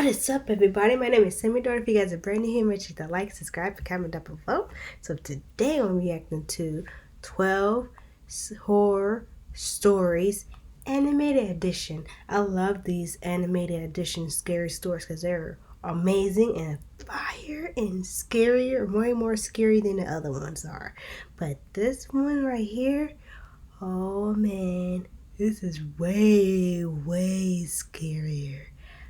What is up, everybody? My name is Semidor. If you guys are brand new here, make sure to like, subscribe, and comment down below. So today I'm reacting to 12 Horror Stories Animated Edition. I love these animated edition scary stories because they're amazing and fire and scarier, way more scary than the other ones are. But this one right here, oh man, this is way scarier.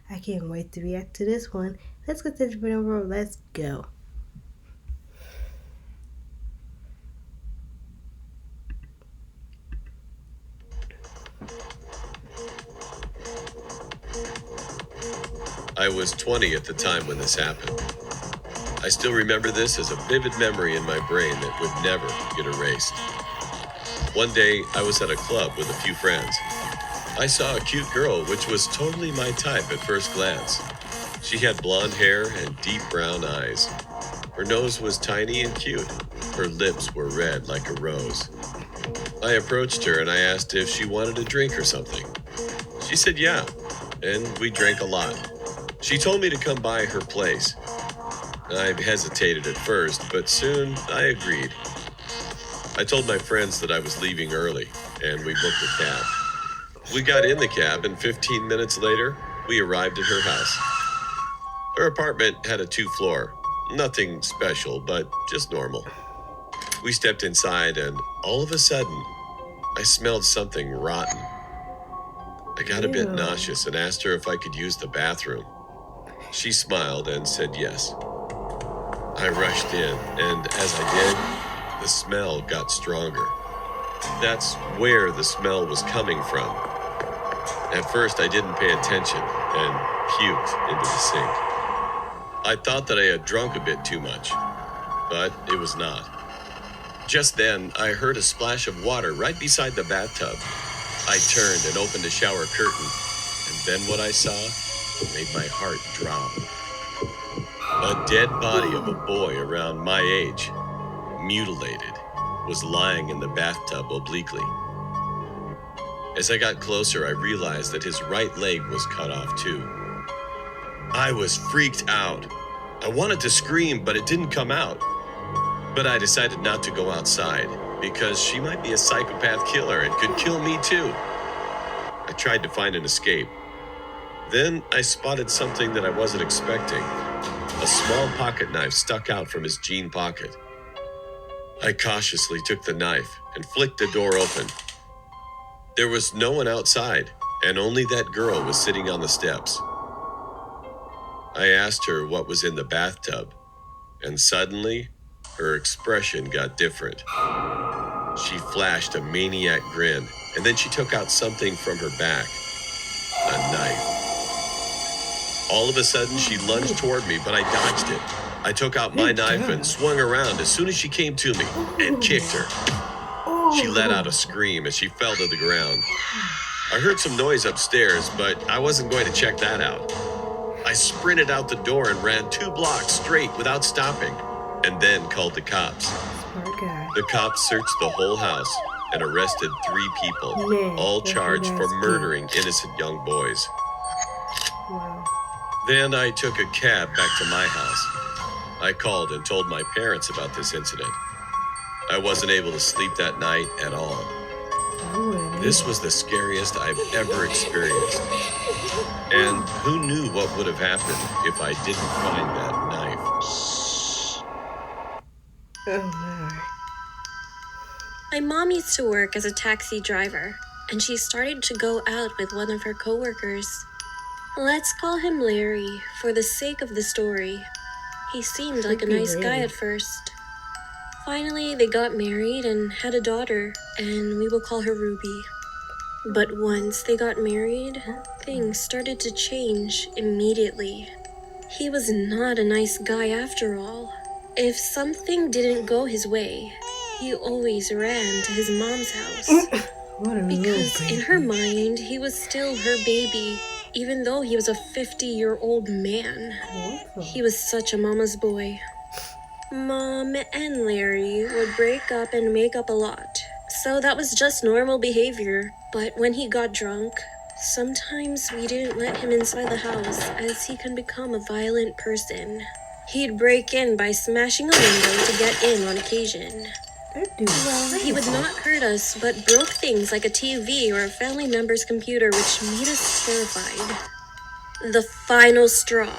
I can't wait to react to this one. Let's get this video roll. Let's go. I was 20 at the time when this happened. I still remember this as a vivid memory in my brain that would never get erased. One day, I was at a club with a few friends. I saw a cute girl which was totally my type at first glance. She had blonde hair and deep brown eyes. Her nose was tiny and cute. Her lips were red like a rose. I approached her and I asked if she wanted a drink or something. She said yeah, and we drank a lot. She told me to come by her place. I hesitated at first, but soon I agreed. I told my friends that I was leaving early, and we booked a cab. We got in the cab, and 15 minutes later, we arrived at her house. Her apartment had a 2-floor. Nothing special, but just normal. We stepped inside, and all of a sudden, I smelled something rotten. I got a bit nauseous and asked her if I could use the bathroom. She smiled and said yes. I rushed in, and as I did, the smell got stronger. That's where the smell was coming from. At first, I didn't pay attention and puked into the sink. I thought that I had drunk a bit too much, but it was not. Just then, I heard a splash of water right beside the bathtub. I turned and opened the shower curtain, and then what I saw made my heart drop. A dead body of a boy around my age, mutilated, was lying in the bathtub obliquely. As I got closer, I realized that his right leg was cut off too. I was freaked out. I wanted to scream, but it didn't come out. But I decided not to go outside, because she might be a psychopath killer and could kill me too. I tried to find an escape. Then I spotted something that I wasn't expecting. A small pocket knife stuck out from his jean pocket. I cautiously took the knife and flicked the door open. There was no one outside, and only that girl was sitting on the steps. I asked her what was in the bathtub, and suddenly, her expression got different. She flashed a maniac grin, and then she took out something from her back. A knife. All of a sudden, she lunged toward me, but I dodged it. I took out my knife and swung around as soon as she came to me and kicked her. She let out a scream as she fell to the ground. I heard some noise upstairs, but I wasn't going to check that out. I sprinted out the door and ran 2 blocks straight without stopping, and then called the cops. The cops searched the whole house and arrested 3 people, all charged for murdering innocent young boys. Then I took a cab back to my house. I called and told my parents about this incident. I wasn't able to sleep that night at all. This was the scariest I've ever experienced. And who knew what would have happened if I didn't find that knife? Oh my. My mom used to work as a taxi driver, and she started to go out with one of her coworkers. Let's call him Larry, for the sake of the story. He seemed like a nice guy at first. Finally, they got married and had a daughter, and we will call her Ruby. But once they got married, things started to change immediately. He was not a nice guy after all. If something didn't go his way, he always ran to his mom's house. Because in her mind, he was still her baby, even though he was a 50-year-old man. He was such a mama's boy. Mom and Larry would break up and make up a lot, so that was just normal behavior. But when he got drunk, Sometimes we didn't let him inside the house as he can become a violent person. He'd break in by smashing a window to get in on occasion. That dude is He would crazy. not hurt us, but broke things like a TV or a family member's computer, which made us terrified. The final straw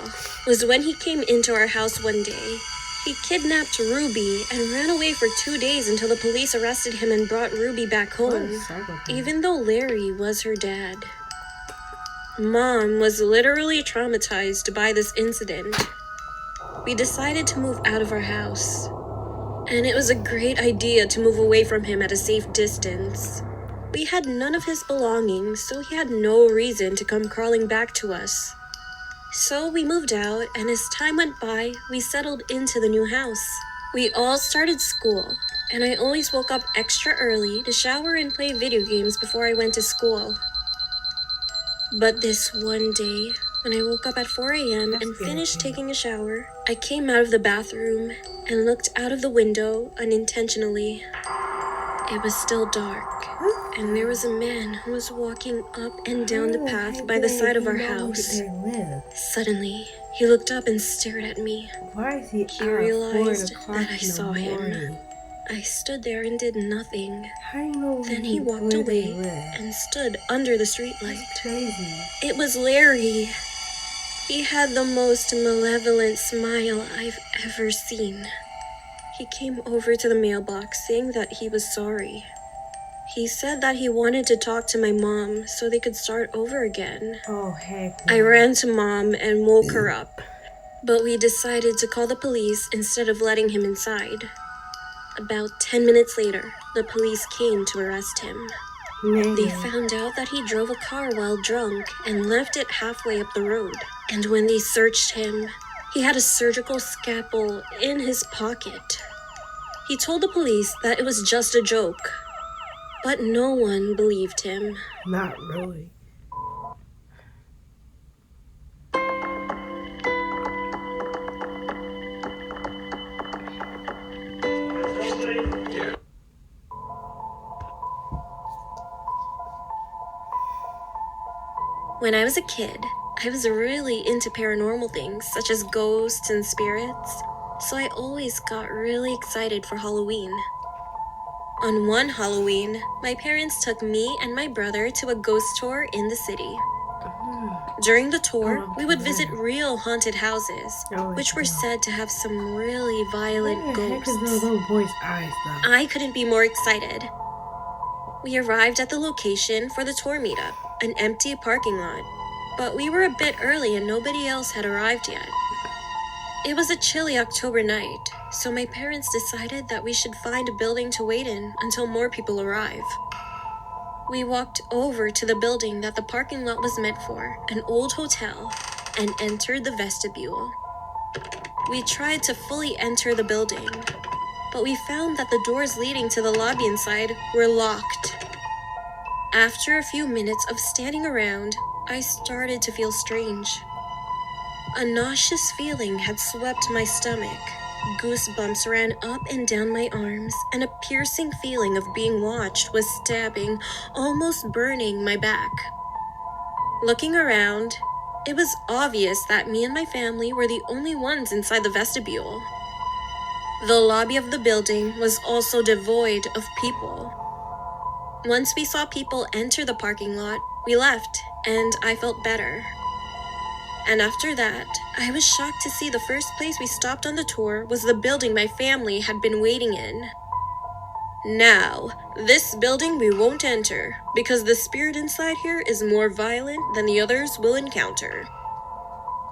was when he came into our house one day. He kidnapped Ruby and ran away for 2 days until the police arrested him and brought Ruby back What a home, psychopath. even though Larry was her dad. Mom was literally traumatized by this incident. We decided to move out of our house, and it was a great idea to move away from him at a safe distance. We had none of his belongings, so he had no reason to come crawling back to us. So we moved out, and as time went by, we settled into the new house. We all started school, and I always woke up extra early to shower and play video games before I went to school. But this one day, when I woke up at 4 a.m. and That's finished irritating. taking a shower, I came out of the bathroom and looked out of the window unintentionally. It was still dark, and there was a man who was walking up and down the path by the side of our house. They live. Suddenly, he looked up and stared at me. Why is he He out realized 4 o'clock that I in the saw him. morning? I stood there and did nothing. How do you know Then he walked where they away live? and stood under the streetlight. That's crazy. It was Larry. He had the most malevolent smile I've ever seen. He came over to the mailbox saying that he was sorry. He said that he wanted to talk to my mom so they could start over again. Oh, heck. I no. ran to Mom and woke her up, but we decided to call the police instead of letting him inside. About 10 minutes later, the police came to arrest him. They Man. found out that he drove a car while drunk and left it halfway up the road. And when they searched him, he had a surgical scalpel in his pocket. He told the police that it was just a joke, but no one believed him. Not really. Yeah. When I was a kid, I was really into paranormal things such as ghosts and spirits, so I always got really excited for Halloween. On one Halloween, my parents took me and my brother to a ghost tour in the city. During the tour, we would visit real haunted houses, Oh, which were wow. said to have some really violent Where the heck is ghosts. the little boy's eyes, though? I couldn't be more excited. We arrived at the location for the tour meetup, an empty parking lot, but we were a bit early and nobody else had arrived yet. It was a chilly October night, so my parents decided that we should find a building to wait in until more people arrive. We walked over to the building that the parking lot was meant for, an old hotel, and entered the vestibule. We tried to fully enter the building, but we found that the doors leading to the lobby inside were locked. After a few minutes of standing around, I started to feel strange. A nauseous feeling had swept my stomach. Goosebumps ran up and down my arms, and a piercing feeling of being watched was stabbing, almost burning my back. Looking around, it was obvious that me and my family were the only ones inside the vestibule. The lobby of the building was also devoid of people. Once we saw people enter the parking lot, we left, and I felt better. And after that, I was shocked to see the first place we stopped on the tour was the building my family had been waiting in. Now, this building we won't enter, because the spirit inside here is more violent than the others will encounter,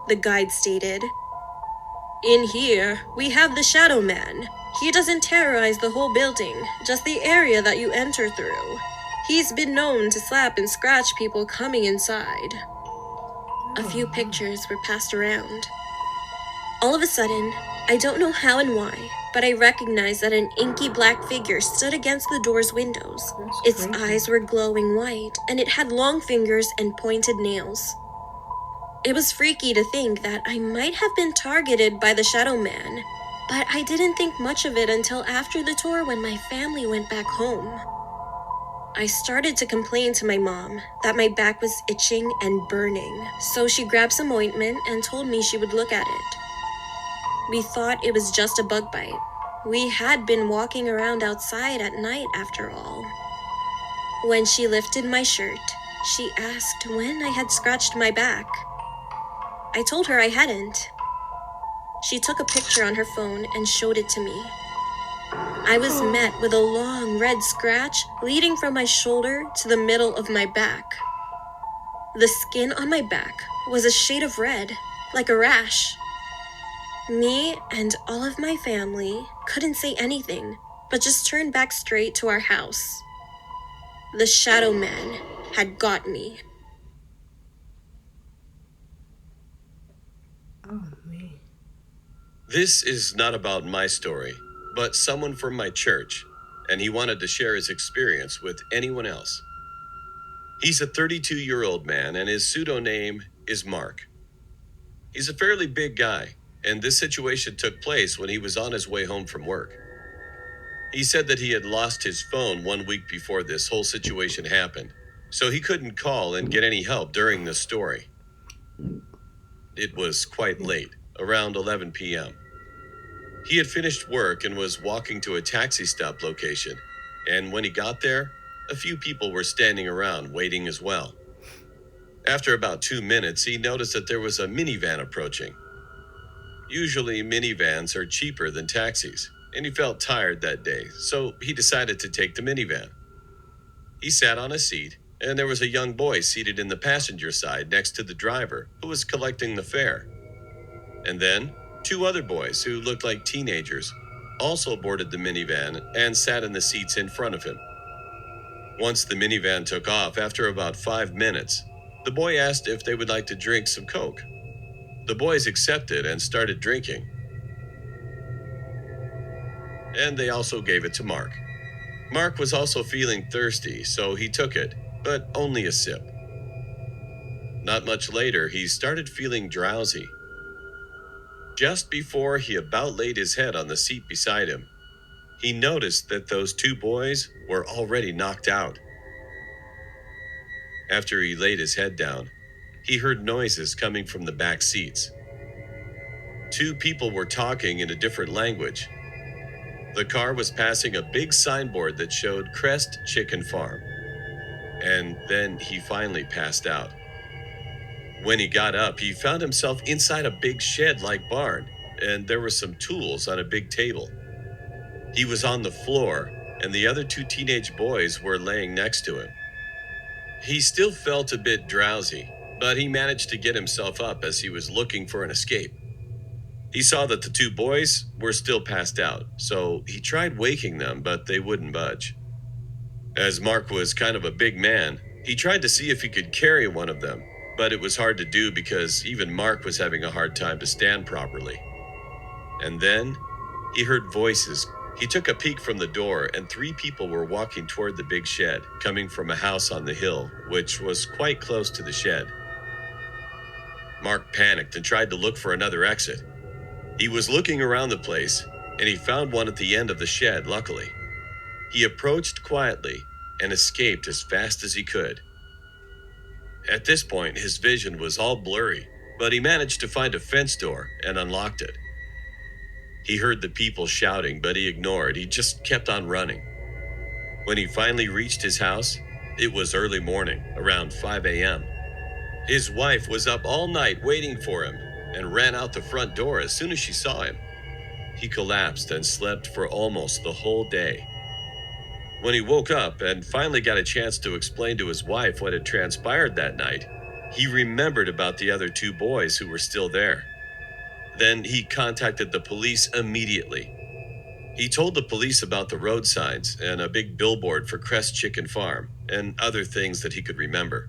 the guide stated. In here, we have the Shadow Man. He doesn't terrorize the whole building, just the area that you enter through. He's been known to slap and scratch people coming inside. A few pictures were passed around. All of a sudden, I don't know how and why, but I recognized that an inky black figure stood against the door's windows. That's Its crazy. eyes were glowing white, and it had long fingers and pointed nails. It was freaky to think that I might have been targeted by the Shadow Man, but I didn't think much of it until after the tour when my family went back home. I started to complain to my mom that my back was itching and burning, so she grabbed some ointment and told me she would look at it. We thought it was just a bug bite. We had been walking around outside at night after all. When she lifted my shirt, she asked when I had scratched my back. I told her I hadn't. She took a picture on her phone and showed it to me. I was met with a long red scratch leading from my shoulder to the middle of my back. The skin on my back was a shade of red, like a rash. Me and all of my family couldn't say anything, but just turned back straight to our house. The Shadow Man had got me. Oh, man. This is not about my story, but someone from my church, and he wanted to share his experience with anyone else. He's a 32-year-old man, and his pseudonym is Mark. He's a fairly big guy, and this situation took place when he was on his way home from work. He said that he had lost his phone 1 week before this whole situation happened, so he couldn't call and get any help during the story. It was quite late, around 11 p.m. He had finished work and was walking to a taxi stop location, and when he got there, a few people were standing around waiting as well. After about 2 minutes, he noticed that there was a minivan approaching. Usually, minivans are cheaper than taxis, and he felt tired that day, so he decided to take the minivan. He sat on a seat, and there was a young boy seated in the passenger side next to the driver, who was collecting the fare. And then, 2 other boys who looked like teenagers also boarded the minivan and sat in the seats in front of him. Once the minivan took off, after about 5 minutes, the boy asked if they would like to drink some Coke. The boys accepted and started drinking. And they also gave it to Mark. Mark was also feeling thirsty, so he took it, but only a sip. Not much later, he started feeling drowsy. Just before he about laid his head on the seat beside him, he noticed that those 2 boys were already knocked out. After he laid his head down, he heard noises coming from the back seats. 2 people were talking in a different language. The car was passing a big signboard that showed Crest Chicken Farm. And then he finally passed out. When he got up, he found himself inside a big shed-like barn, and there were some tools on a big table. He was on the floor, and the other 2 teenage boys were laying next to him. He still felt a bit drowsy, but he managed to get himself up as he was looking for an escape. He saw that the 2 boys were still passed out, so he tried waking them, but they wouldn't budge. As Mark was kind of a big man, he tried to see if he could carry one of them, but it was hard to do because even Mark was having a hard time to stand properly. And then he heard voices. He took a peek from the door, and 3 people were walking toward the big shed, coming from a house on the hill, which was quite close to the shed. Mark panicked and tried to look for another exit. He was looking around the place, and he found one at the end of the shed, luckily. He approached quietly and escaped as fast as he could. At this point, his vision was all blurry, but he managed to find a fence door and unlocked it. He heard the people shouting, but he ignored. He just kept on running. When he finally reached his house, it was early morning, around 5 a.m. His wife was up all night waiting for him and ran out the front door as soon as she saw him. He collapsed and slept for almost the whole day. When he woke up and finally got a chance to explain to his wife what had transpired that night, he remembered about the other 2 boys who were still there. Then he contacted the police immediately. He told the police about the road signs and a big billboard for Crest Chicken Farm and other things that he could remember.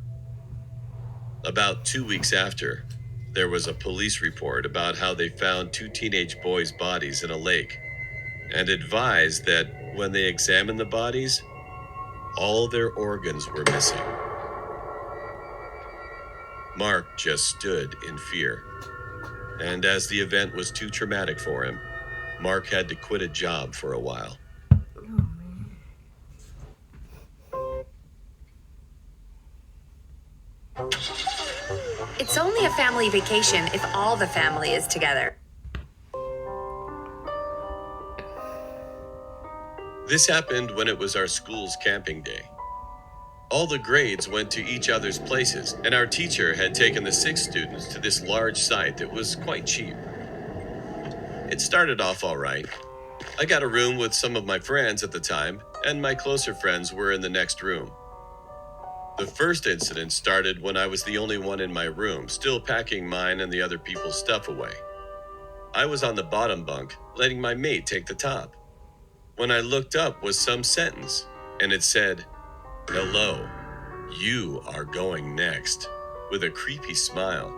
About 2 weeks after, there was a police report about how they found 2 teenage boys' bodies in a lake and advised that when they examined the bodies, all their organs were missing. Mark just stood in fear. And as the event was too traumatic for him, Mark had to quit a job for a while. Oh, man. It's only a family vacation if all the family is together. This happened when it was our school's camping day. All the grades went to each other's places, and our teacher had taken the 6 students to this large site that was quite cheap. It started off all right. I got a room with some of my friends at the time, and my closer friends were in the next room. The first incident started when I was the only one in my room, still packing mine and the other people's stuff away. I was on the bottom bunk, letting my mate take the top. When I looked up was some sentence, and it said, "Hello, you are going next," with a creepy smile.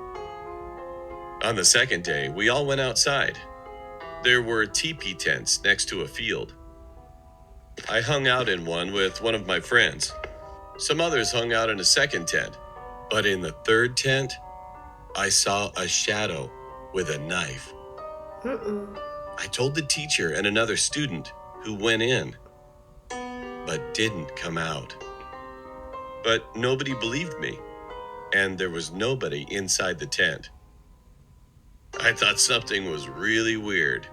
On the second day, we all went outside. There were teepee tents next to a field. I hung out in one with one of my friends. Some others hung out in a second tent, but in the third tent, I saw a shadow with a knife. I told the teacher and another student who went in, but didn't come out. But nobody believed me, and there was nobody inside the tent. I thought something was really weird.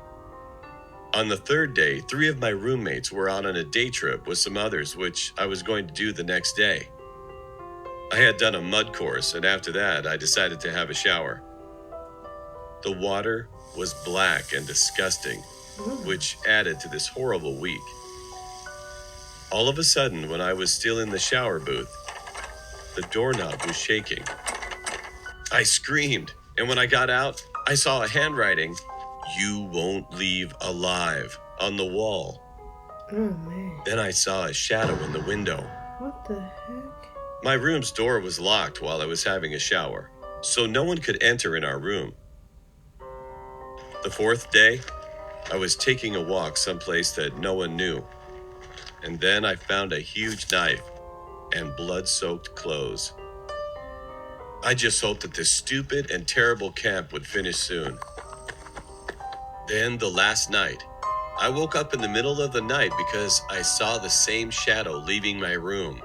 On the third day, 3 of my roommates were out on a day trip with some others, which I was going to do the next day. I had done a mud course, and after that, I decided to have a shower. The water was black and disgusting, which added to this horrible week. All of a sudden, when I was still in the shower booth, the doorknob was shaking. I screamed, and when I got out, I saw a handwriting, "You won't leave alive," on the wall. Oh, man. Then I saw a shadow in the window. What the heck? My room's door was locked while I was having a shower, so no one could enter in our room. The fourth day, I was taking a walk someplace that no one knew, and then I found a huge knife and blood-soaked clothes. I just hoped that this stupid and terrible camp would finish soon. Then the last night, I woke up in the middle of the night because I saw the same shadow leaving my room.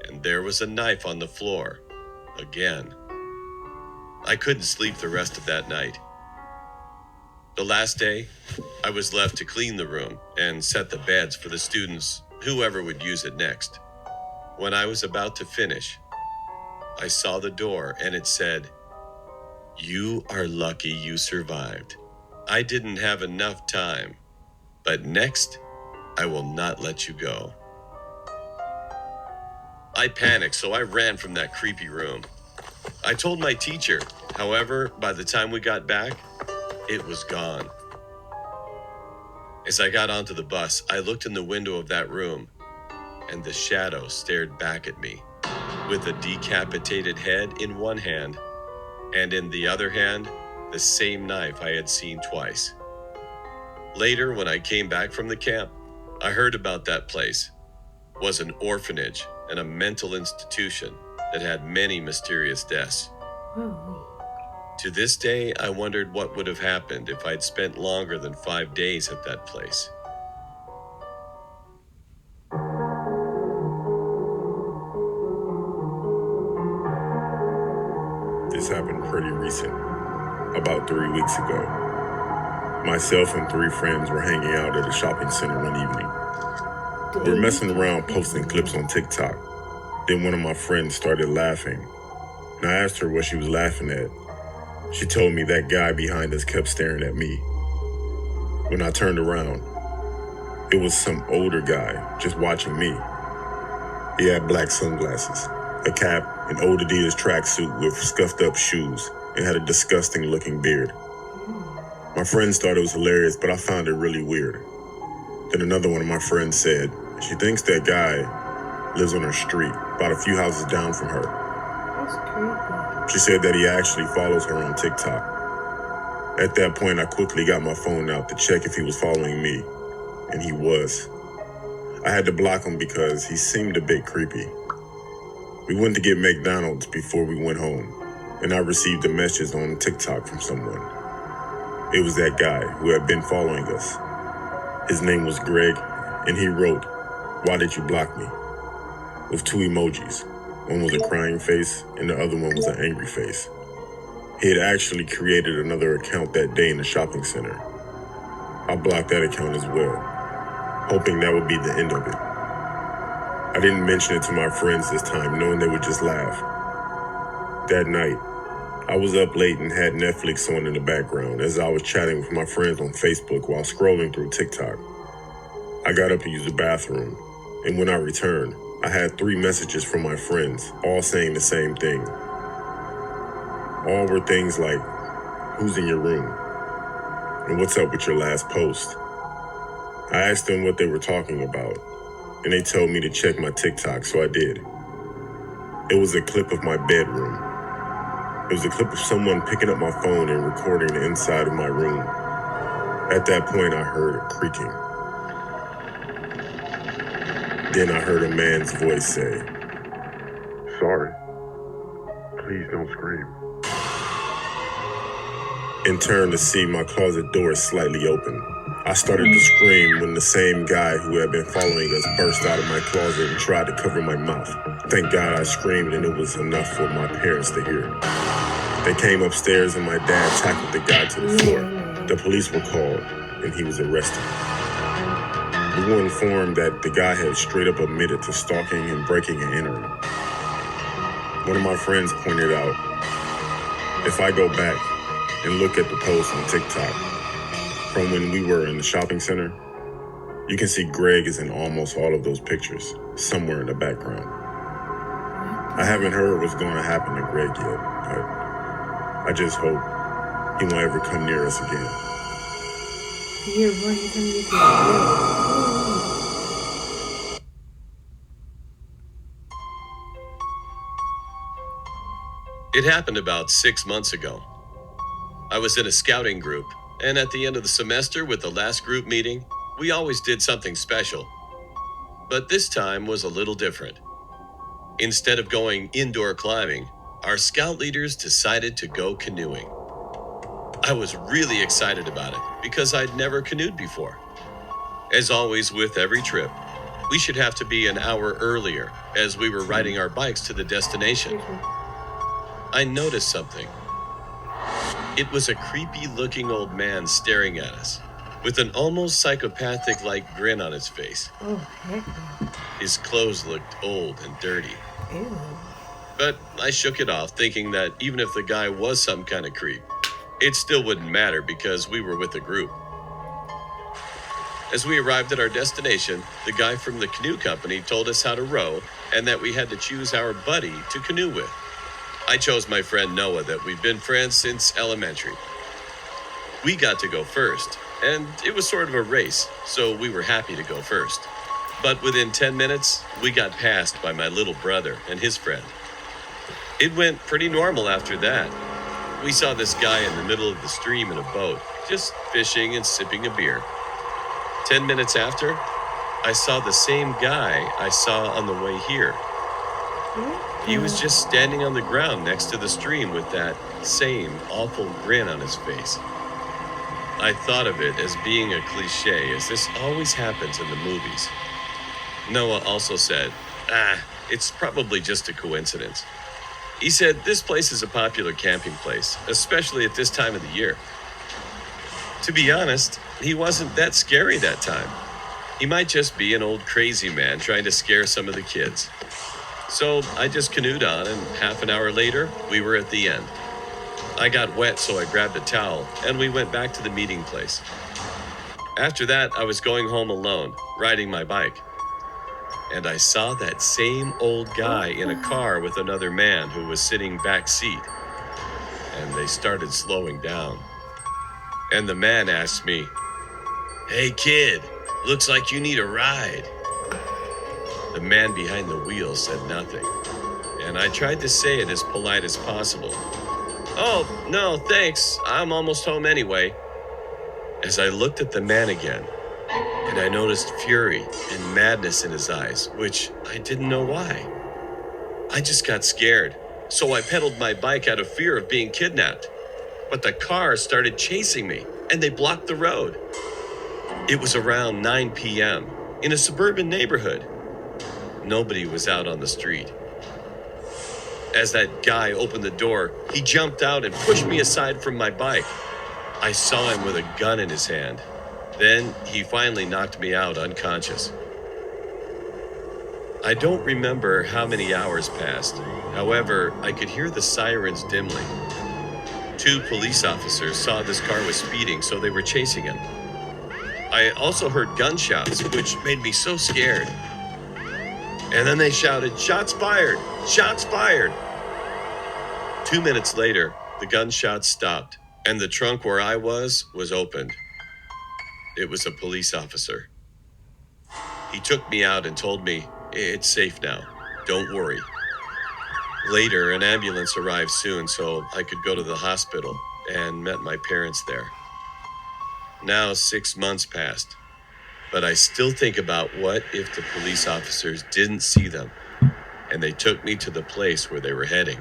And there was a knife on the floor, again. I couldn't sleep the rest of that night. The last day, I was left to clean the room and set the beds for the students, whoever would use it next. When I was about to finish, I saw the door and it said, "You are lucky you survived. I didn't have enough time, but next, I will not let you go." I panicked, so I ran from that creepy room. I told my teacher. However, by the time we got back, it was gone. As I got onto the bus, I looked in the window of that room, and the shadow stared back at me, with a decapitated head in one hand, and in the other hand, the same knife I had seen twice. Later, when I came back from the camp, I heard about that place. It was an orphanage and a mental institution that had many mysterious deaths. Oh, To this day, I wondered what would have happened if I'd spent longer than 5 days at that place. This happened pretty recent, about 3 weeks ago. Myself and 3 friends were hanging out at a shopping center one evening. We were messing around posting clips on TikTok. Then one of my friends started laughing, and I asked her what she was laughing at. She told me that guy behind us kept staring at me. When I turned around, it was some older guy just watching me. He had black sunglasses, a cap, an old Adidas tracksuit with scuffed up shoes, and had a disgusting looking beard. My friends thought it was hilarious, but I found it really weird. Then another one of my friends said she thinks that guy lives on her street, about a few houses down from her. that's creepy. She said that he actually follows her on TikTok. At that point, I quickly got my phone out to check if he was following me, and he was. I had to block him because he seemed a bit creepy. We went to get McDonald's before we went home, and I received a message on TikTok from someone. It was that guy who had been following us. His name was Greg, and he wrote, "Why did you block me?" with 2 emojis, One was a crying face, and the other one was an angry face. He had actually created another account that day in the shopping center. I blocked that account as well, hoping that would be the end of it. I didn't mention it to my friends this time, knowing they would just laugh. That night, I was up late and had Netflix on in the background as I was chatting with my friends on Facebook while scrolling through TikTok. I got up to use the bathroom, and when I returned, I had 3 messages from my friends, all saying the same thing. All were things like, "Who's in your room?" and "What's up with your last post?" I asked them what they were talking about, and they told me to check my TikTok, so I did. It was a clip of my bedroom. It was a clip of someone picking up my phone and recording the inside of my room. At that point, I heard a creaking. Then I heard a man's voice say, "Sorry. Please don't scream." And turned to see my closet door slightly open. I started to scream when the same guy who had been following us burst out of my closet and tried to cover my mouth. Thank God I screamed and it was enough for my parents to hear. They came upstairs and my dad tackled the guy to the floor. The police were called and he was arrested. We were informed that the guy had straight up admitted to stalking and breaking and entering. One of my friends pointed out, if I go back and look at the post on TikTok from when we were in the shopping center, you can see Greg is in almost all of those pictures, somewhere in the background. I haven't heard what's going to happen to Greg yet, but I just hope he won't ever come near us again. Your boy, he's gonna get this. It happened about 6 months ago. I was in a scouting group, and at the end of the semester with the last group meeting, we always did something special. But this time was a little different. Instead of going indoor climbing, our scout leaders decided to go canoeing. I was really excited about it because I'd never canoed before. As always with every trip, we should have to be an hour earlier as we were riding our bikes to the destination. I noticed something. It was a creepy-looking old man staring at us, with an almost psychopathic-like grin on his face. Oh, heck no. His clothes looked old and dirty. Ew. But I shook it off, thinking that even if the guy was some kind of creep, it still wouldn't matter because we were with a group. As we arrived at our destination, the guy from the canoe company told us how to row and that we had to choose our buddy to canoe with. I chose my friend Noah that we've been friends since elementary. We got to go first, and it was sort of a race, so we were happy to go first. But within 10 minutes, we got passed by my little brother and his friend. It went pretty normal after that. We saw this guy in the middle of the stream in a boat, just fishing and sipping a beer. 10 minutes after, I saw the same guy I saw on the way here. He was just standing on the ground next to the stream with that same awful grin on his face. I thought of it as being a cliche, as this always happens in the movies. Noah also said, it's probably just a coincidence. He said this place is a popular camping place, especially at this time of the year. To be honest, he wasn't that scary that time. He might just be an old crazy man trying to scare some of the kids. So I just canoed on, and half an hour later, we were at the end. I got wet, so I grabbed a towel, and we went back to the meeting place. After that, I was going home alone, riding my bike. And I saw that same old guy in a car with another man who was sitting back seat. And they started slowing down. And the man asked me, "Hey kid, looks like you need a ride." The man behind the wheel said nothing, and I tried to say it as polite as possible. "Oh, no, thanks. I'm almost home anyway." As I looked at the man again, and I noticed fury and madness in his eyes, which I didn't know why. I just got scared, so I pedaled my bike out of fear of being kidnapped. But the car started chasing me, and they blocked the road. It was around 9 p.m. in a suburban neighborhood. Nobody was out on the street. As that guy opened the door, he jumped out and pushed me aside from my bike. I saw him with a gun in his hand. Then he finally knocked me out unconscious. I don't remember how many hours passed. However, I could hear the sirens dimly. 2 police officers saw this car was speeding, so they were chasing him. I also heard gunshots, which made me so scared. And then they shouted, "Shots fired! Shots fired!" 2 minutes later, the gunshots stopped, and the trunk where I was opened. It was a police officer. He took me out and told me, "It's safe now. Don't worry." Later, an ambulance arrived soon, so I could go to the hospital and met my parents there. Now 6 months passed, but I still think about what if the police officers didn't see them and they took me to the place where they were heading.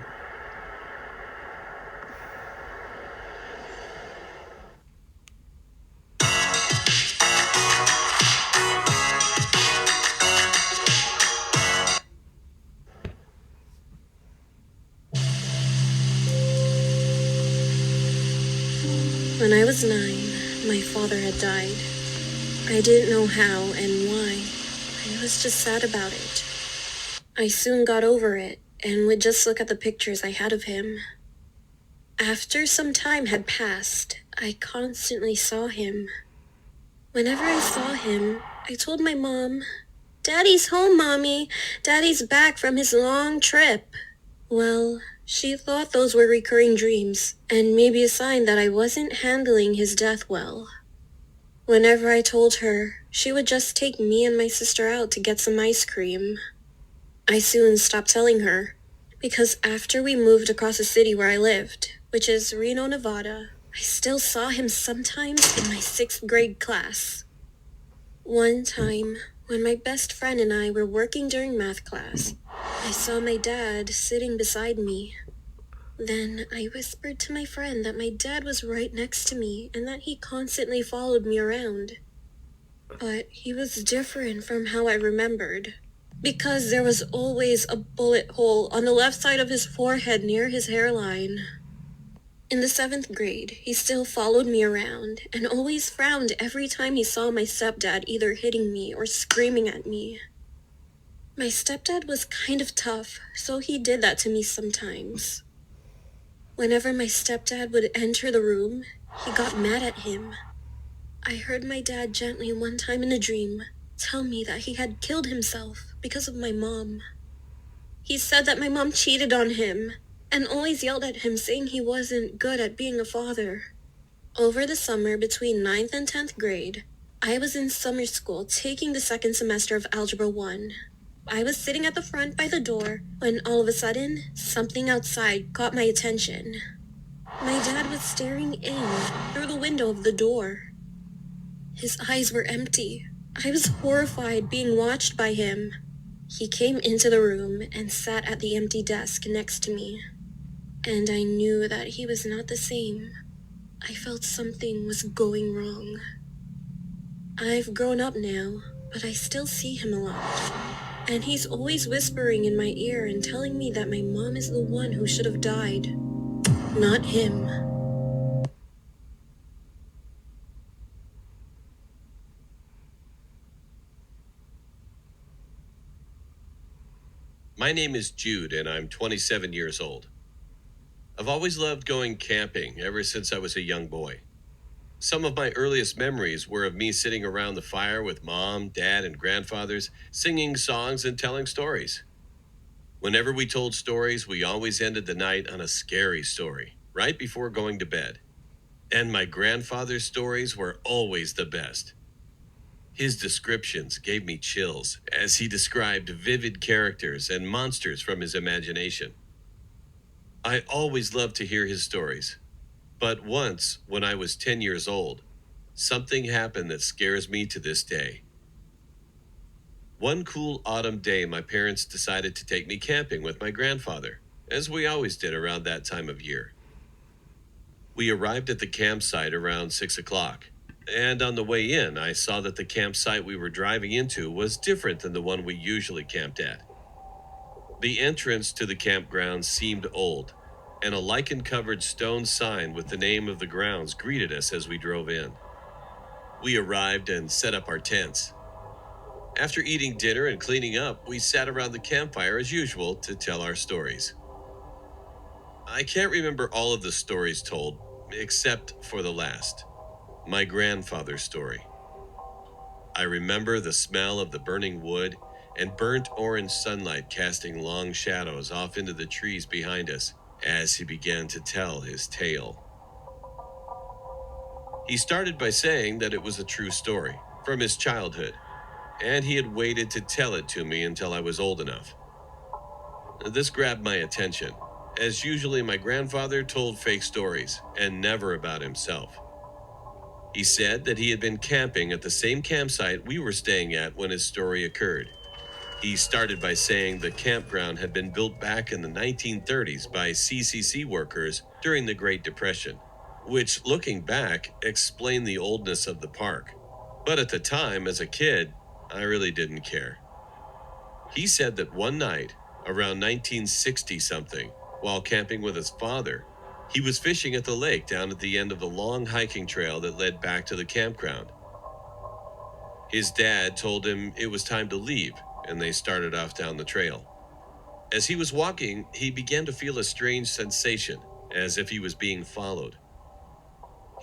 When I was 9, my father had died. I didn't know how and why. I was just sad about it. I soon got over it and would just look at the pictures I had of him. After some time had passed, I constantly saw him. Whenever I saw him, I told my mom, "Daddy's home, Mommy. Daddy's back from his long trip." Well, she thought those were recurring dreams, and maybe a sign that I wasn't handling his death well. Whenever I told her, she would just take me and my sister out to get some ice cream. I soon stopped telling her, because after we moved across the city where I lived, which is Reno, Nevada, I still saw him sometimes in my 6th grade class. One time, when my best friend and I were working during math class, I saw my dad sitting beside me. Then I whispered to my friend that my dad was right next to me and that he constantly followed me around. But he was different from how I remembered, because there was always a bullet hole on the left side of his forehead near his hairline. In the 7th grade, he still followed me around and always frowned every time he saw my stepdad either hitting me or screaming at me. My stepdad was kind of tough, so he did that to me sometimes. Whenever my stepdad would enter the room, he got mad at him. I heard my dad gently one time in a dream tell me that he had killed himself because of my mom. He said that my mom cheated on him and always yelled at him saying he wasn't good at being a father. Over the summer between 9th and 10th grade, I was in summer school taking the 2nd semester of Algebra 1. I was sitting at the front by the door when all of a sudden, something outside caught my attention. My dad was staring in through the window of the door. His eyes were empty. I was horrified being watched by him. He came into the room and sat at the empty desk next to me. And I knew that he was not the same. I felt something was going wrong. I've grown up now, but I still see him a lot. And he's always whispering in my ear and telling me that my mom is the one who should have died, not him. My name is Jude, and I'm 27 years old. I've always loved going camping ever since I was a young boy. Some of my earliest memories were of me sitting around the fire with mom, dad, and grandfathers, singing songs and telling stories. Whenever we told stories, we always ended the night on a scary story, right before going to bed. And my grandfather's stories were always the best. His descriptions gave me chills as he described vivid characters and monsters from his imagination. I always loved to hear his stories. But once, when I was 10 years old, something happened that scares me to this day. One cool autumn day, my parents decided to take me camping with my grandfather, as we always did around that time of year. We arrived at the campsite around 6 o'clock, and on the way in, I saw that the campsite we were driving into was different than the one we usually camped at. The entrance to the campground seemed old, and a lichen-covered stone sign with the name of the grounds greeted us as we drove in. We arrived and set up our tents. After eating dinner and cleaning up, we sat around the campfire as usual to tell our stories. I can't remember all of the stories told, except for the last, my grandfather's story. I remember the smell of the burning wood and burnt orange sunlight casting long shadows off into the trees behind us as he began to tell his tale. He started by saying that it was a true story from his childhood, and he had waited to tell it to me until I was old enough. This grabbed my attention, as usually my grandfather told fake stories and never about himself. He said that he had been camping at the same campsite we were staying at when his story occurred. He started by saying the campground had been built back in the 1930s by CCC workers during the Great Depression, which, looking back, explained the oldness of the park. But at the time, as a kid, I really didn't care. He said that one night, around 1960-something, while camping with his father, he was fishing at the lake down at the end of the long hiking trail that led back to the campground. His dad told him it was time to leave, and they started off down the trail. As he was walking, he began to feel a strange sensation, as if he was being followed.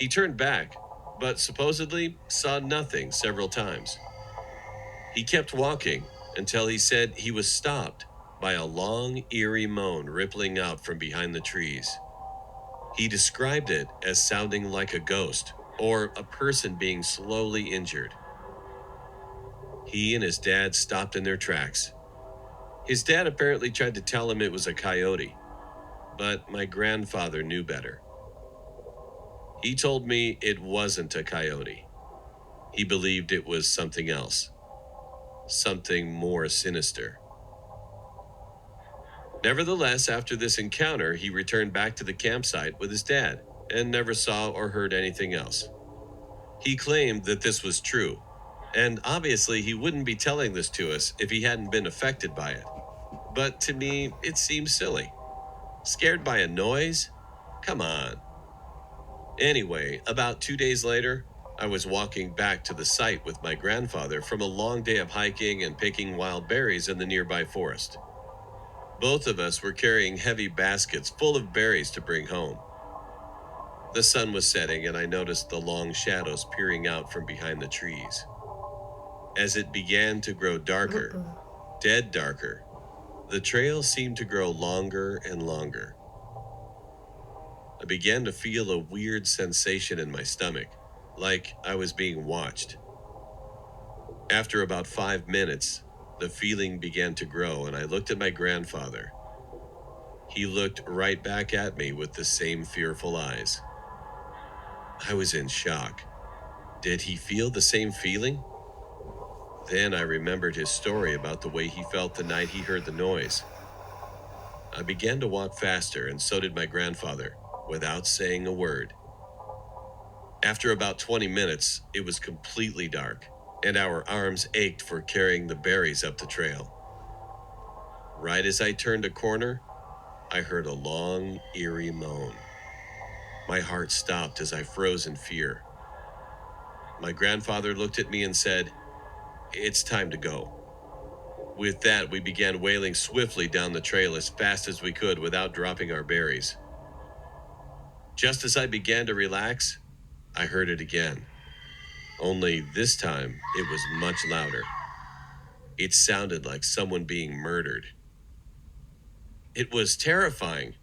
He turned back, but supposedly saw nothing several times. He kept walking until he said he was stopped by a long, eerie moan rippling out from behind the trees. He described it as sounding like a ghost or a person being slowly injured. He and his dad stopped in their tracks. His dad apparently tried to tell him it was a coyote, but my grandfather knew better. He told me it wasn't a coyote. He believed it was something else, something more sinister. Nevertheless, after this encounter, he returned back to the campsite with his dad and never saw or heard anything else. He claimed that this was true, and obviously he wouldn't be telling this to us if he hadn't been affected by it. But to me, it seems silly. Scared by a noise? Come on. Anyway, about 2 days later, I was walking back to the site with my grandfather from a long day of hiking and picking wild berries in the nearby forest. Both of us were carrying heavy baskets full of berries to bring home. The sun was setting, and I noticed the long shadows peering out from behind the trees. As it began to grow darker, dead darker, the trail seemed to grow longer and longer. I began to feel a weird sensation in my stomach, like I was being watched. After about 5 minutes, the feeling began to grow, and I looked at my grandfather. He looked right back at me with the same fearful eyes. I was in shock. Did he feel the same feeling? Then I remembered his story about the way he felt the night he heard the noise. I began to walk faster, and so did my grandfather, without saying a word. After about 20 minutes, it was completely dark, and our arms ached for carrying the berries up the trail. Right as I turned a corner, I heard a long, eerie moan. My heart stopped as I froze in fear. My grandfather looked at me and said, "It's time to go." With that, we began wailing swiftly down the trail as fast as we could without dropping our berries. Just as I began to relax, I heard it again. Only this time, it was much louder. It sounded like someone being murdered. It was terrifying.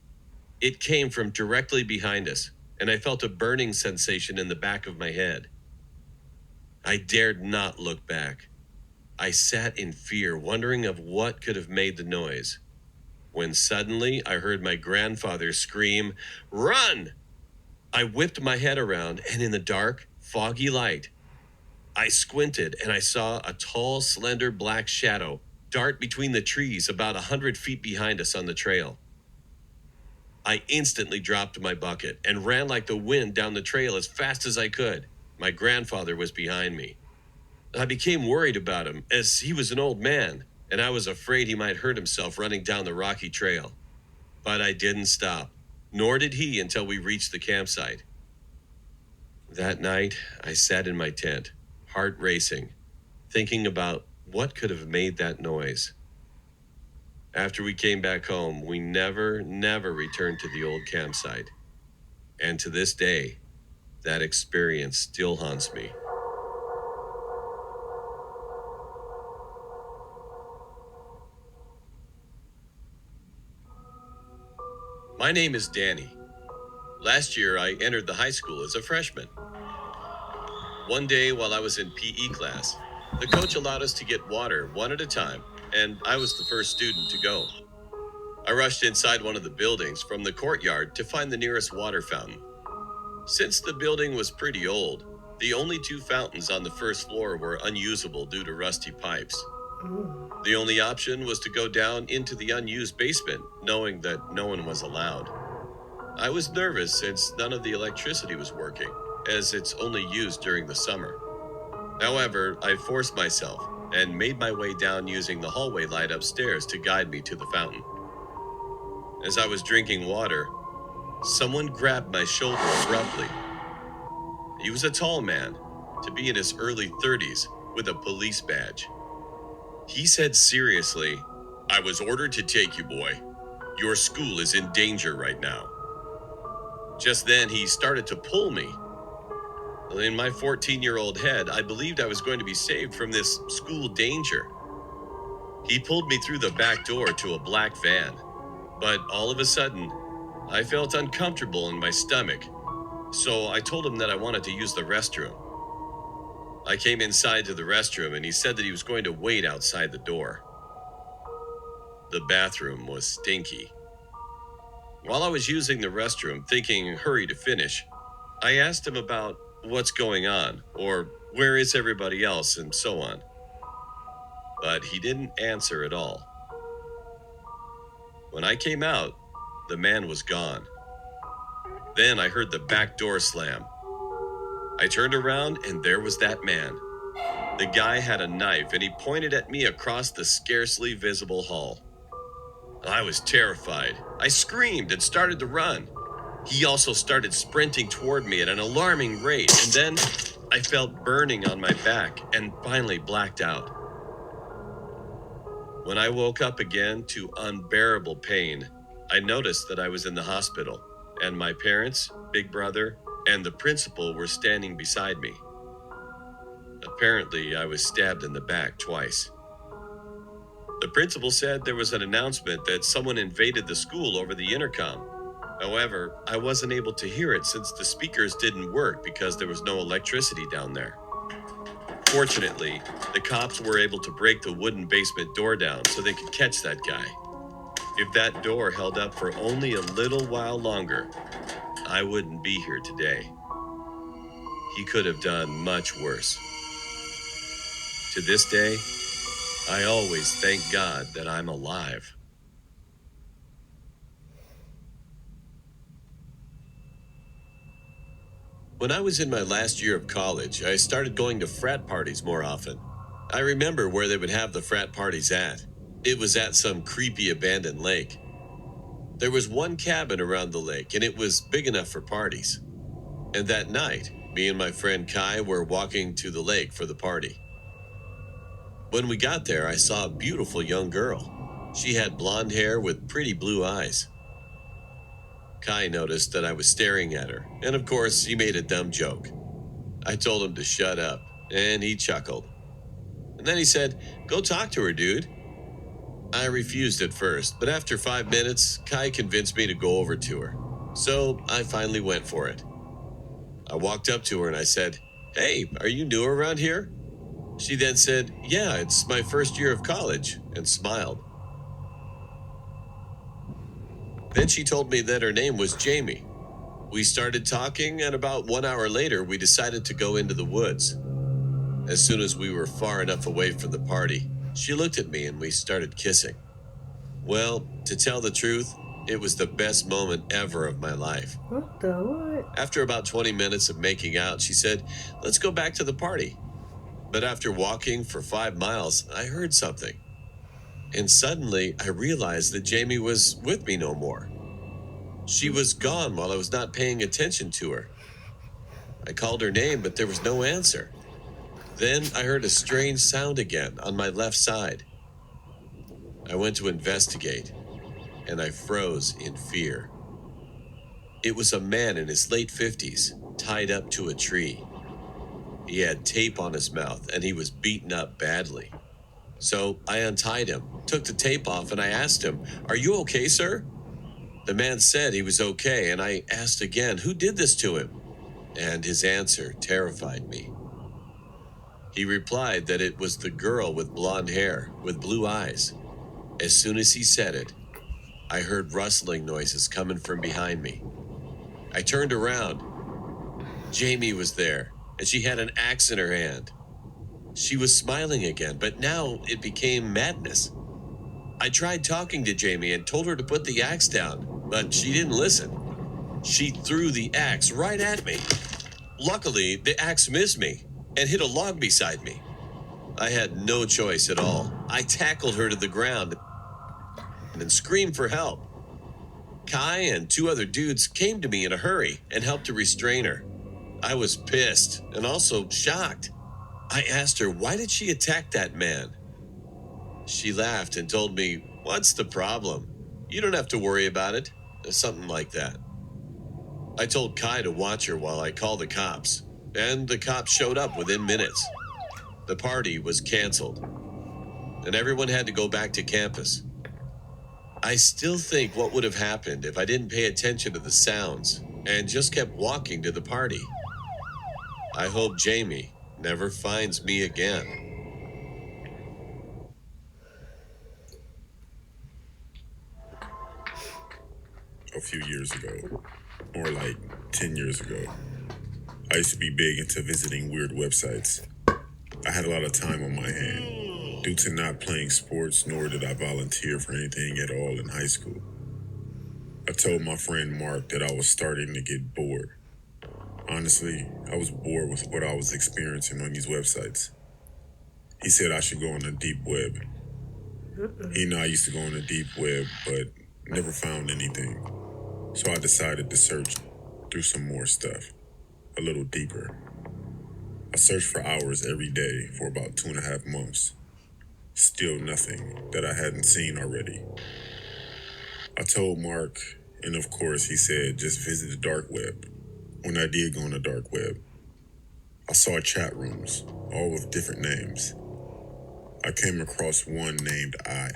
It came from directly behind us, and I felt a burning sensation in the back of my head. I dared not look back. I sat in fear, wondering of what could have made the noise, when suddenly I heard my grandfather scream, "Run!" I whipped my head around, and in the dark, foggy light, I squinted and I saw a tall, slender black shadow dart between the trees about 100 feet behind us on the trail. I instantly dropped my bucket and ran like the wind down the trail as fast as I could. My grandfather was behind me. I became worried about him, as he was an old man, and I was afraid he might hurt himself running down the rocky trail. But I didn't stop, nor did he until we reached the campsite. That night, I sat in my tent, heart racing, thinking about what could have made that noise. After we came back home, we never returned to the old campsite. And to this day, that experience still haunts me. My name is Danny. Last year, I entered the high school as a freshman. One day while I was in PE class, the coach allowed us to get water one at a time, and I was the first student to go. I rushed inside one of the buildings from the courtyard to find the nearest water fountain. Since the building was pretty old, the only 2 fountains on the first floor were unusable due to rusty pipes. The only option was to go down into the unused basement, knowing that no one was allowed. I was nervous since none of the electricity was working, as it's only used during the summer. However, I forced myself and made my way down using the hallway light upstairs to guide me to the fountain. As I was drinking water, someone grabbed my shoulder abruptly. He was a tall man, to be in his early 30s, with a police badge. He said seriously, "I was ordered to take you, boy. Your school is in danger right now." Just then, he started to pull me. In my 14-year-old head, I believed I was going to be saved from this school danger. He pulled me through the back door to a black van, but all of a sudden, I felt uncomfortable in my stomach, so I told him that I wanted to use the restroom. I came inside to the restroom and he said that he was going to wait outside the door. The bathroom was stinky. While I was using the restroom, thinking hurry to finish, I asked him about what's going on, or where is everybody else, and so on. But he didn't answer at all. When I came out, the man was gone. Then I heard the back door slam. I turned around and there was that man. The guy had a knife and he pointed at me across the scarcely visible hall. I was terrified. I screamed and started to run. He also started sprinting toward me at an alarming rate, and then I felt burning on my back and finally blacked out. When I woke up again to unbearable pain, I noticed that I was in the hospital, and my parents, big brother, and the principal were standing beside me. Apparently, I was stabbed in the back twice. The principal said there was an announcement that someone invaded the school over the intercom. However, I wasn't able to hear it since the speakers didn't work because there was no electricity down there. Fortunately, the cops were able to break the wooden basement door down so they could catch that guy. If that door held up for only a little while longer, I wouldn't be here today. He could have done much worse. To this day, I always thank God that I'm alive. When I was in my last year of college, I started going to frat parties more often. I remember where they would have the frat parties at. It was at some creepy abandoned lake. There was one cabin around the lake, and it was big enough for parties. And that night, me and my friend Kai were walking to the lake for the party. When we got there, I saw a beautiful young girl. She had blonde hair with pretty blue eyes. Kai noticed that I was staring at her, and of course, he made a dumb joke. I told him to shut up, and he chuckled. And then he said, "Go talk to her, dude." I refused at first, but after 5 minutes, Kai convinced me to go over to her. So I finally went for it. I walked up to her and I said, "Hey, are you new around here?" She then said, "Yeah, it's my first year of college," and smiled. Then she told me that her name was Jamie. We started talking, and about 1 hour later, we decided to go into the woods. As soon as we were far enough away from the party, she looked at me and we started kissing. Well, to tell the truth, it was the best moment ever of my life. What the what? After about 20 minutes of making out, she said, "Let's go back to the party." But after walking for 5 miles, I heard something. And suddenly, I realized that Jamie was with me no more. She was gone while I was not paying attention to her. I called her name, but there was no answer. Then I heard a strange sound again on my left side. I went to investigate, and I froze in fear. It was a man in his late 50s, tied up to a tree. He had tape on his mouth, and he was beaten up badly. So I untied him, took the tape off, and I asked him, "Are you okay, sir?" The man said he was okay, and I asked again, "Who did this to him?" And his answer terrified me. He replied that it was the girl with blonde hair, with blue eyes. As soon as he said it, I heard rustling noises coming from behind me. I turned around. Jamie was there, and she had an axe in her hand. She was smiling again, but now it became madness. I tried talking to Jamie and told her to put the axe down, but she didn't listen. She threw the axe right at me. Luckily, the axe missed me and hit a log beside me. I had no choice at all. I tackled her to the ground and screamed for help. Kai and 2 other dudes came to me in a hurry and helped to restrain her. I was pissed and also shocked. I asked her, why did she attack that man? She laughed and told me, "What's the problem? You don't have to worry about it," or something like that. I told Kai to watch her while I called the cops, and the cops showed up within minutes. The party was canceled, and everyone had to go back to campus. I still think what would have happened if I didn't pay attention to the sounds and just kept walking to the party. I hope Jamie never finds me again. A few years ago, or like 10 years ago, I used to be big into visiting weird websites. I had a lot of time on my hand due to not playing sports, nor did I volunteer for anything at all in high school. I told my friend Mark that I was starting to get bored. Honestly, I was bored with what I was experiencing on these websites. He said I should go on the deep web. He and I used to go on the deep web, but never found anything. So I decided to search through some more stuff, a little deeper. I searched for hours every day for about 2.5 months. Still nothing that I hadn't seen already. I told Mark, and of course he said just visit the dark web. When I did go on the dark web, I saw chat rooms, all with different names. I came across one named I,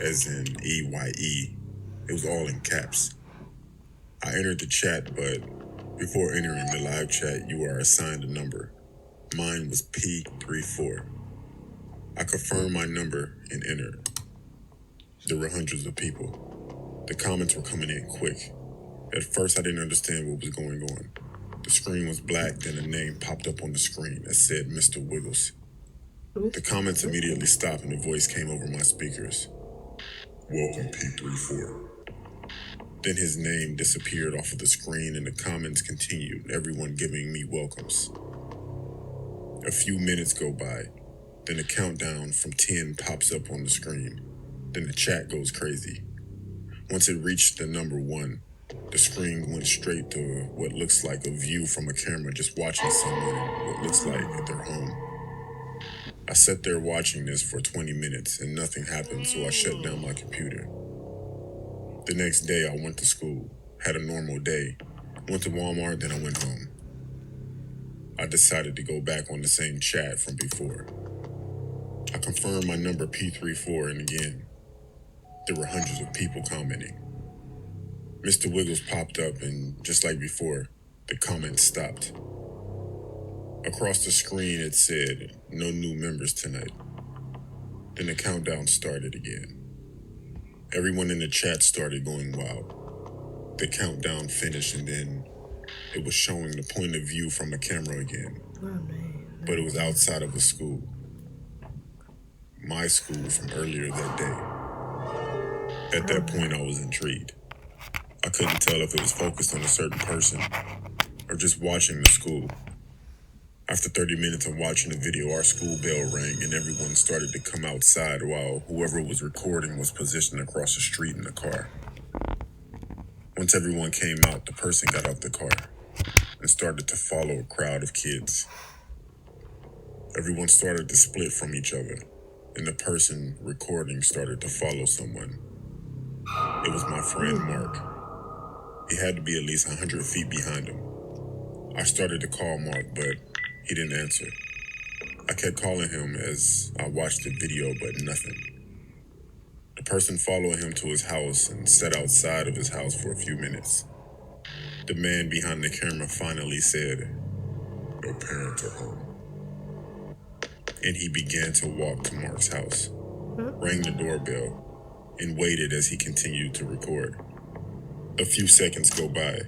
as in EYE. It was all in caps. I entered the chat, but before entering the live chat, you are assigned a number. Mine was P34. I confirmed my number and entered. There were hundreds of people. The comments were coming in quick. At first, I didn't understand what was going on. The screen was black, then a name popped up on the screen that said Mr. Wiggles. The comments immediately stopped and a voice came over my speakers. "Welcome, P34. Then his name disappeared off of the screen and the comments continued, everyone giving me welcomes. A few minutes go by, then a countdown from 10 pops up on the screen. Then the chat goes crazy. Once it reached the number 1, the screen went straight to what looks like a view from a camera just watching someone in what looks like at their home. I sat there watching this for 20 minutes and nothing happened, so I shut down my computer. The next day I went to school, had a normal day, went to Walmart, then I went home. I decided to go back on the same chat from before. I confirmed my number P34 and again, there were hundreds of people commenting. Mr. Wiggles popped up and just like before, the comments stopped. Across the screen it said, "No new members tonight." Then the countdown started again. Everyone in the chat started going wild. The countdown finished and then it was showing the point of view from a camera again. Oh, man. But it was outside of a school. My school from earlier that day. At that point I was intrigued. I couldn't tell if it was focused on a certain person or just watching the school. After 30 minutes of watching the video, our school bell rang and everyone started to come outside while whoever was recording was positioned across the street in the car. Once everyone came out, the person got out the car and started to follow a crowd of kids. Everyone started to split from each other, and the person recording started to follow someone. It was my friend Mark. He had to be at least 100 feet behind him. I started to call Mark, but he didn't answer. I kept calling him as I watched the video, but nothing. The person followed him to his house and sat outside of his house for a few minutes. The man behind the camera finally said, "No parents are home." And he began to walk to Mark's house, rang the doorbell, and waited as he continued to record. A few seconds go by,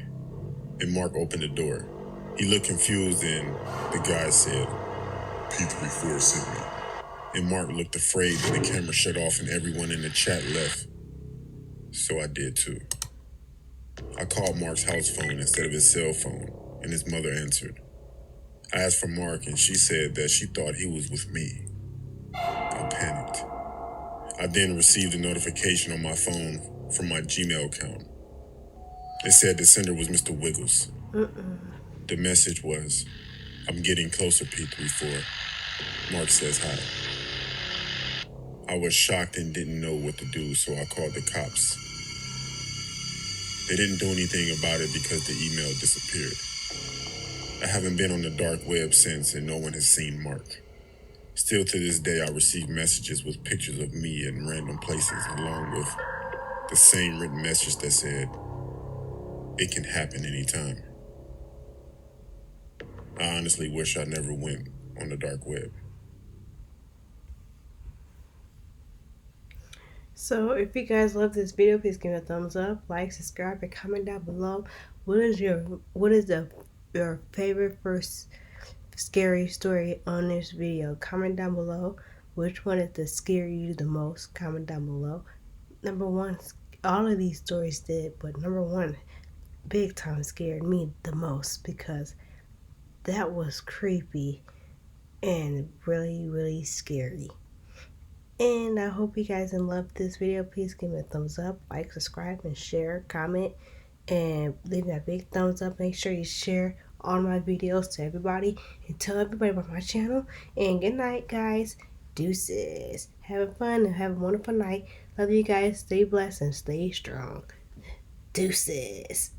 and Mark opened the door. He looked confused, and the guy said, "P34 sent me." And Mark looked afraid, and the camera shut off, and everyone in the chat left. So I did too. I called Mark's house phone instead of his cell phone, and his mother answered. I asked for Mark, and she said that she thought he was with me. I panicked. I then received a notification on my phone from my Gmail account. It said the sender was Mr. Wiggles. The message was, "I'm getting closer, P34. Mark says hi." I was shocked and didn't know what to do, so I called the cops. They didn't do anything about it because the email disappeared. I haven't been on the dark web since, and no one has seen Mark. Still to this day, I receive messages with pictures of me in random places, along with the same written message that said, "It can happen anytime." I honestly wish I never went on the dark web. So if you guys love this video, please give it a thumbs up, like, subscribe, and comment down below. What is your favorite first scary story on this video? Comment down below. Which one is the scary you the most? Comment down below. Number one, all of these stories did, but number one, big time scared me the most because that was creepy and really, really scary. And I hope you guys love this video. Please give me a thumbs up, like, subscribe, and share, comment, and leave that big thumbs up. Make sure you share all my videos to everybody and tell everybody about my channel. And good night, guys. Deuces. Have fun and have a wonderful night. Love you guys. Stay blessed and stay strong. Deuces.